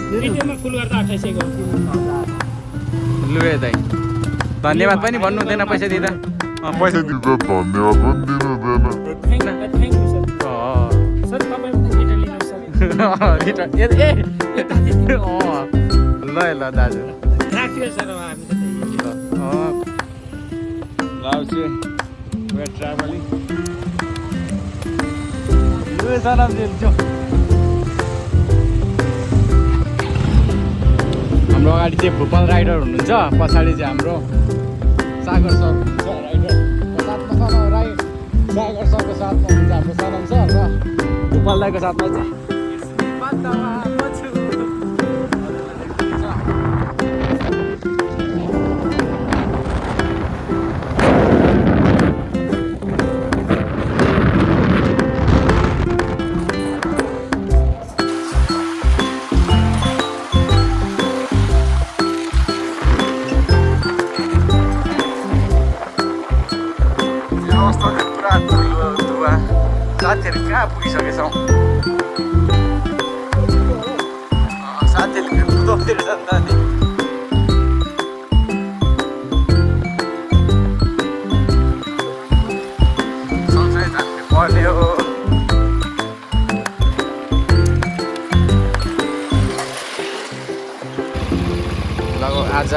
भिडियोमा फुल गर्दा 2800 को लु है दाइ धन्यवाद पनि भन्नु हुँदैन पैसा दिँदा पैसा दिँदा धन्यवाद पनि दिनु हुँदैन थ्याङ्क यू सर सर तपाईँ रिटर्न लिनुहोस् सर रिटर्न ल ल दाजु राखियो सर हामी लाउँछु वेयर ट्राभलिङ लु सनम दिन्छु हाम्रो अगाडि चाहिँ भुपाल राइडर हुनुहुन्छ पछाडि चाहिँ हाम्रो सागर सर हुनुहुन्छ राइडर साथमा सागर सरको साथमा हुनुहुन्छ हाम्रो सनम सर र भुपाल दाईको साथमा चाहिँ साथीहरू कहाँ पुगिसकेछौँ साथीहरूले कुदाउँदै रहेछ नि त अनि सँगसँगै जानु पर्ने हो लगभग आज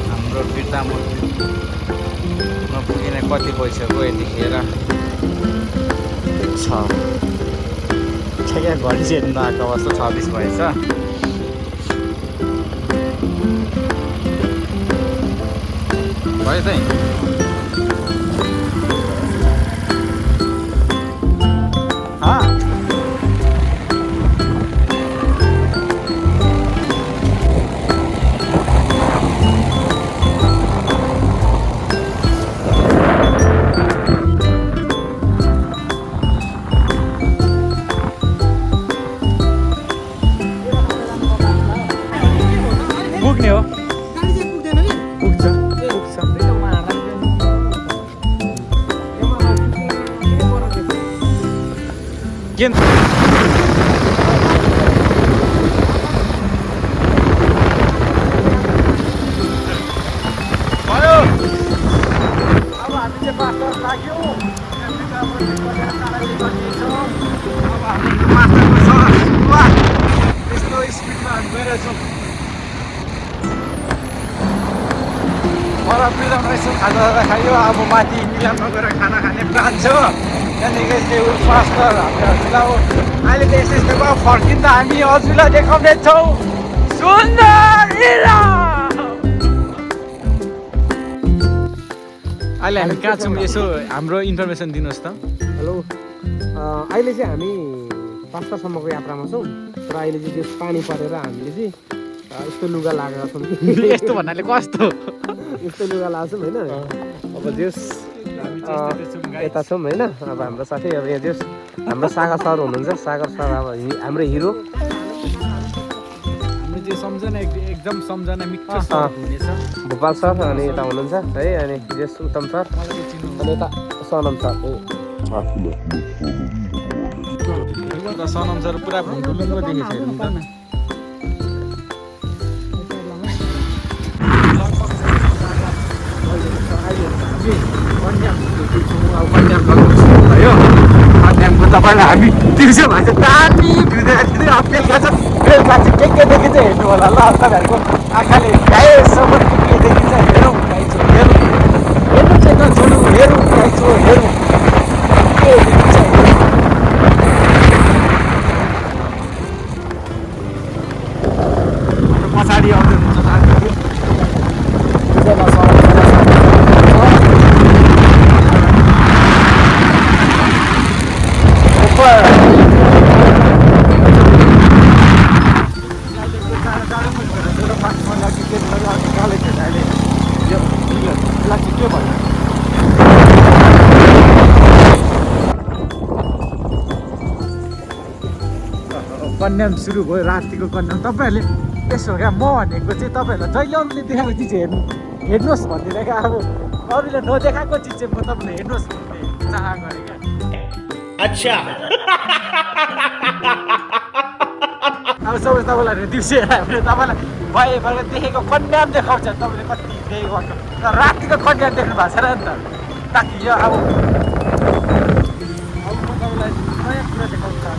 हाम्रो बिर्ता मन्दिरमा पुगिन कति भइसक्यो यतिखेर ठ्याक्कै घडी चाहिँ हेर्नु नआएको अवस्था 26 भएछ भयो चाहिँ पुग्ने हो पुग्छ के भयो अब हामी चाहिँ मास्टर लाग्यो अब हामी मास्टरको यस्तो स्पिडमा हामी गइरहेछौँ पर मिलाउनु यसो खाजा खायो अब माथि मिलानमा गएर खाना खाने प्लान छ त्यहाँदेखि त्यो मास्टर हाम्रो हजुरलाई अहिले त यस्तो यस्तो भयो फर्किँदा हामी हजुरलाई देखाउनेछौँ सुन्दर अहिले हामी कहाँ छौँ यसो हाम्रो इन्फर्मेसन दिनुहोस् त हेलो अहिले चाहिँ हामी 5 तासम्मको यात्रामा छौँ र अहिले चाहिँ त्यो पानी परेर हामीले चाहिँ यस्तो लुगा लगाएका छौँ यस्तो भन्नाले कस्तो यस्तो लुगा लगाएको छौँ होइन अब जस यता छौँ होइन अब हाम्रो साथी अब यहाँ जस हाम्रो सागर सर हुनुहुन्छ सागर सर अब हाम्रो हिरो हाम्रो त्यो सम्झना एकदम सम्झना मिठो हुनेछ भोपाल सर अनि यता हुनुहुन्छ है अनि जस उत्तम सर अनि यता सनम सर र सनम सर पुरा ढुलुङ्गो देखेको छ हेर्नु त भयो कन्यामको तपाईँलाई हामी दिउँसो भएछ दामी भिडियो अपडेट गर्छ बेलुका चाहिँ के देखिन्छ हेर्नु होला ल तपाईँहरूको आँखाले भ्याएसम्म के देखिन्छ हेरौँ गाइछु हेरौँ हेर्नु चाहिँ नछोड्नु हेरौँ गाइछु हेरौँ के देखिन्छ पछाडि आउँदै हुन्छ साथीहरू कन्याम सुरु भयो रातिको कन्याम तपाईँहरूले यसो क्या म भनेको चाहिँ तपाईँहरूलाई जहिले अरूले देखाएको चिज हेर्नुहोस् भनिदिएर क्या अब अरूले नदेखाएको चिज चाहिँ म तपाईँले हेर्नुहोस् भन्ने चाह गरेँ क्या अच्छा अब सबै तपाईँलाई दिउँसो हेरायो भने तपाईँलाई भएबाट देखेको कन्या पनि देखाउँछ तपाईँले कति देखेको तर रातिको कन्या देख्नु भएको छैन नि त ताकि यो अब म तपाईँलाई नयाँ कुरा देखाउँछु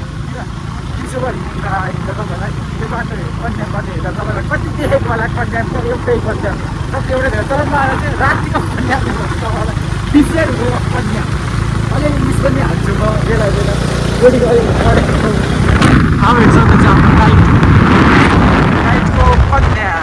दिउँसोभरि तपाईँलाई त्यो बाटो कन्या कति हेर्दा तपाईँलाई कति देखेको होला कन्या एउटै कन्या कति एउटै देख्छ तर मलाई चाहिँ रातिको कन्या देखाउँछु तपाईँलाई डिफ्रेन्ट हो कन्या अलिअलि मिस पनि हाल्छु म बेला बेला जोडीको अलिक पढेको अब हेर्छ हाम्रो लाइटको कन्या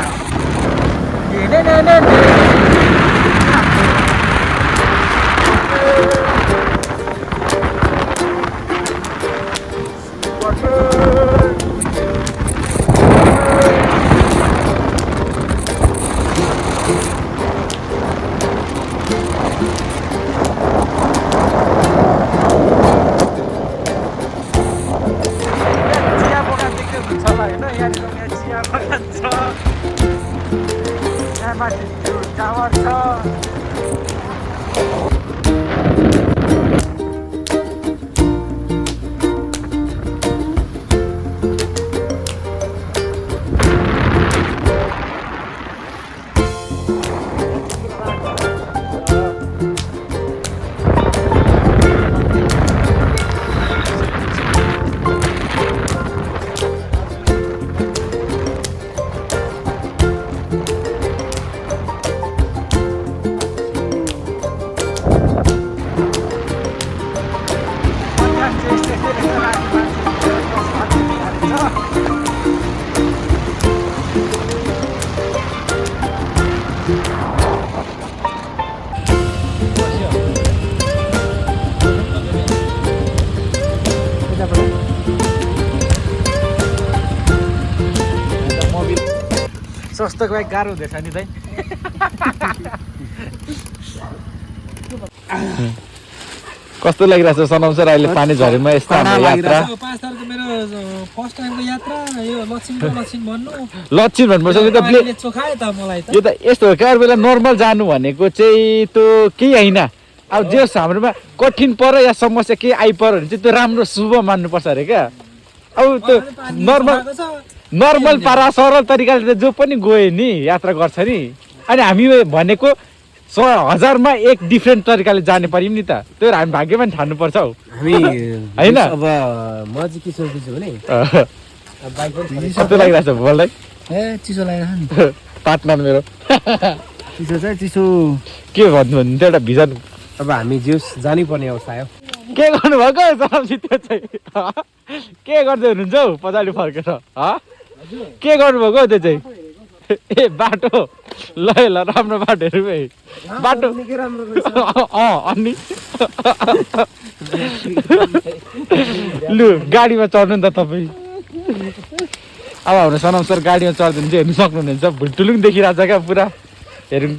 सस्तोको लागि गाह्रो हुँदैछ नि दाइ कस्तो लागिरहेको छ सनम सर अहिले पानी झरीमा यस्तो हाम्रो यात्रा 5 तारिक मेरो फर्स्ट टाइमको यात्रा यो लक्षिण भन्नु लक्षिण भन्नुपर्छ यो त अहिले चोखायो त मलाई त यो त यस्तो हो क्या बेला नर्मल जानु भनेको चाहिँ त्यो केही होइन अब जे हाम्रोमा कठिन पर्यो या समस्या केही आइपर्यो भने चाहिँ त्यो राम्रो शुभ मान्नुपर्छ अरे क्या अब त्यो नर्मल पारा सरल तरिकाले त जो पनि गयो नि यात्रा गर्छ नि अनि हामी भनेको 1000मा एक डिफ्रेन्ट तरिकाले जाने पर्यौँ नि त त्यो हामी भाग्यमा ठान्नुपर्छ हौ हामी होइन अब म चाहिँ के सोच्दैछु भने बाइक पनि कस्तो लागिरहेको छ बोल्दै ए चिसो लागिरहेको नि पार्टनर मेरो चिसो चाहिँ चिसो के भन्नु भन्नु एउटा भिजन अब हामी जिउस जानै पर्ने अवस्था आयो के गर्नुभएको सरमजी त्यो चाहिँ के गर्दै हुनुहुन्छ हौ पछाडि फर्केर के गर्नुभएको त्यो चाहिँ ए बाटो ल ल राम्रो बाटोहरू है बाटो अनि लु गाडीमा चढ्नु नि त तपाईँ अब हाम्रो सनम सर गाडीमा चढ्दैन चाहिँ हेर्नु सक्नुहुनेछ भुल्टुलुङ देखिरहेछ क्या पुरा हेरौँ त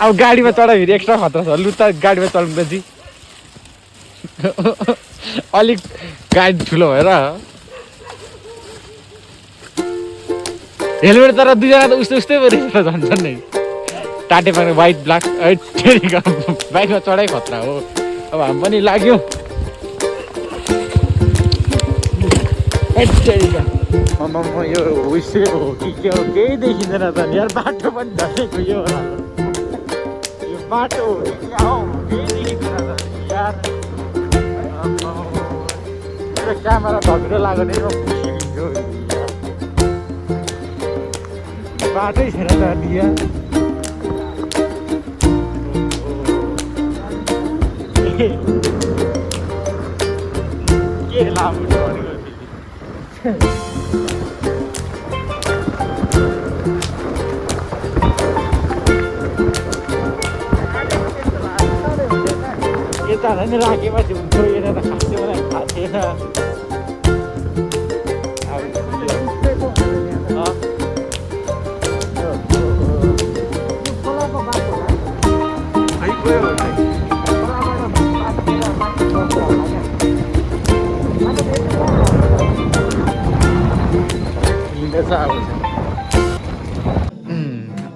अब गाडीमा चढायो फेरि एक्स्ट्रा खतरा छ लु त गाडीमा चढ्नु त जी अलिक गाडी ठुलो भएर हेलमेट तर दुईजना त उस्तै उस्तै पो रहेछ झन् झन् नै टाटे पाक्ने वाइट ब्ल्याक बाइकमा चढाइ खतरा हो अब हामी पनि लाग्यौँ यो उइसै हो कि के हो केही देखिँदैन त यार बाटो पनि धरेको यो बाटो हो कि क्या हो केही देखिँदैन त यार क्यामेरा धमिलो लाग्यो नि बाटै छैन त दिया के लामो यता नि राखेपछि हुन्थ्यो यता त खासै मलाई थाहा थिएन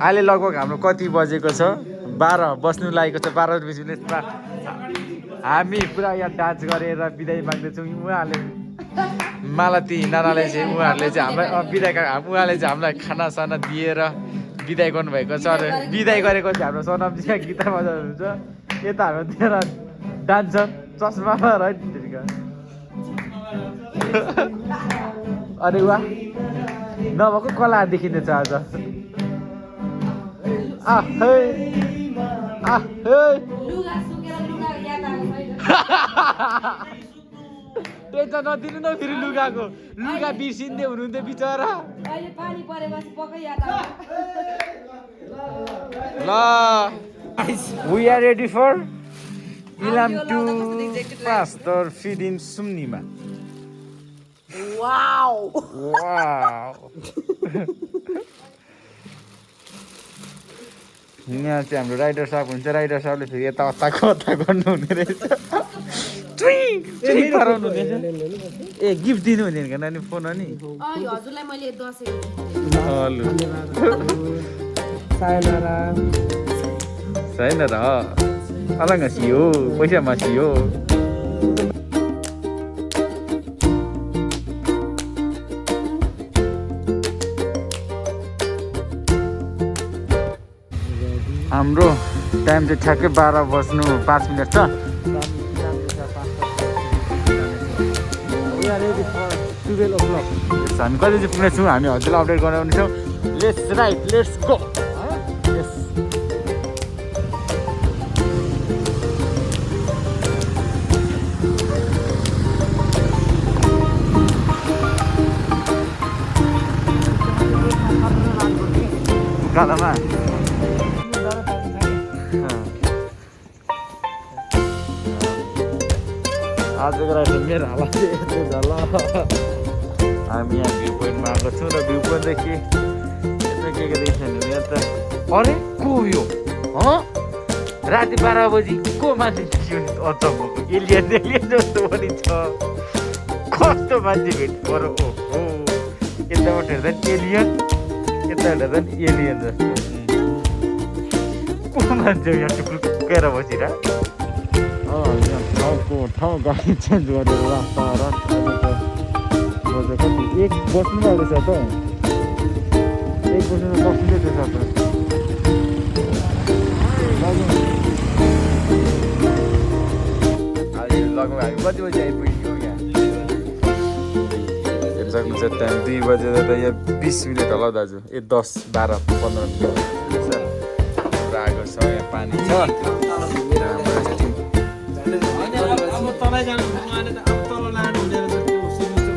अहिले लगभग हाम्रो कति बजेको छ 12 बस्नु लागेको छ 12 बजीमा हामी पुरा यहाँ डान्स गरेर बिदाई माग्दैछौँ उहाँले मालती नानाले चाहिँ उहाँहरूले चाहिँ हामीलाई उहाँले चाहिँ हामीलाई खानासाना दिएर बिदाई गर्नुभएको छ र बिदाई गरेको चाहिँ हाम्रो सोनामजीका गीता बजाउनु हुन्छ यता हाम्रो तेह्र डान्सर चस्मामा है अरे वाह नभएको कला देखिँदैछ आज टेन्सन नदिनु न फेरि लुगाको लुगा बिर्सिँदै हुनुहुन्थ्यो बिचरा ल we are ready for Ilam to pass the feed in Sumnima wow यहाँ चाहिँ हाम्रो राइडर साहब हुन्छ राइडर साहबले फेरि यता अत्ता गर्नुहुने रहेछ गराउनु ए गिफ्ट दिनु हुने क्या नानी फोन अनि हजुरलाई मैले दसैँ छैन र अलग सियो पैसा मासियो हाम्रो टाइम चाहिँ ठ्याक्कै 12:05 छ हामी कति चाहिँ पुग्नेछौँ हामी हजुरलाई अपडेट गराउनेछौँ लेट्स राइट लेट्स गो गालामा आजको राइड मेरो हावा चाहिँ यस्तो छ ल हामी यहाँ भ्यू पोइन्टमा आएको छौँ र भ्यू पोइन्टदेखि यता के देखिन्छ भने यहाँ त अरे को यो राति 12 बजी को मान्छे अचम्मको एलियन जस्तो पनि छ कस्तो मान्छे भेट पर ओहो यताबाट हेर्दा एलियन यता हेर्दा एलियन जस्तो को मान्छे यहाँ टुक्रुकेर बसिरह ठाउँ गाडी चेन्ज गरेर रास्ता कति एक बस्नु रहेछ त एक बस्नु बस्दैछ त लगभग हामी कति बजी आइपुग्यो यहाँ हेर्न सक्नुहुन्छ टाइम 2 बजेर त यहाँ 20 मिनट होला दाजु 10, 12, 15 मिनट आएको छ यहाँ पानी छ तलै जानु उहाँले त अब तल लानु हुँदैन रहेछ त्यो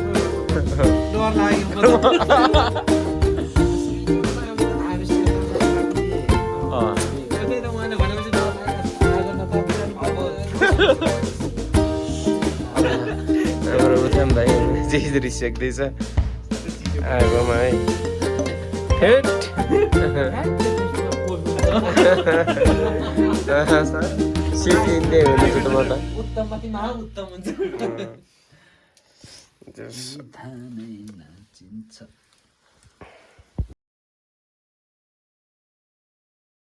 डर लाग्यो त्यही त उहाँले भनेपछि डर लाग्यो भाइ जे रिसेक्दैछ आगोमा है हेट सिकिँदै हुनेछ त म त उत्तममाथि महाउत्तम हुन्छ